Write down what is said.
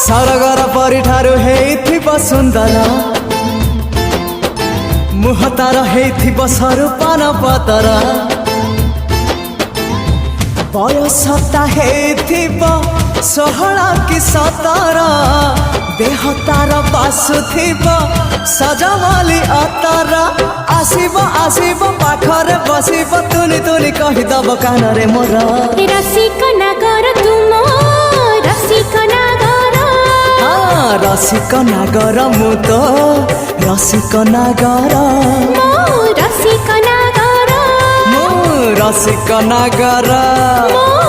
सरगर परी ठारू हेइथिब सुंदर मुह तार हेइथिब सरूपान पतर बयसता हेइथिब 16 कि 17 देह तार बासुथिब सजमली अतर आसिब आसिब पाखरे बसिब तुनी तुनी कहिदब कानरे मोर रसिक नागर तुम रसिक नागर रसिक नागर मु तो रसिक नागर रसिक नागर मु रसिक नागर मो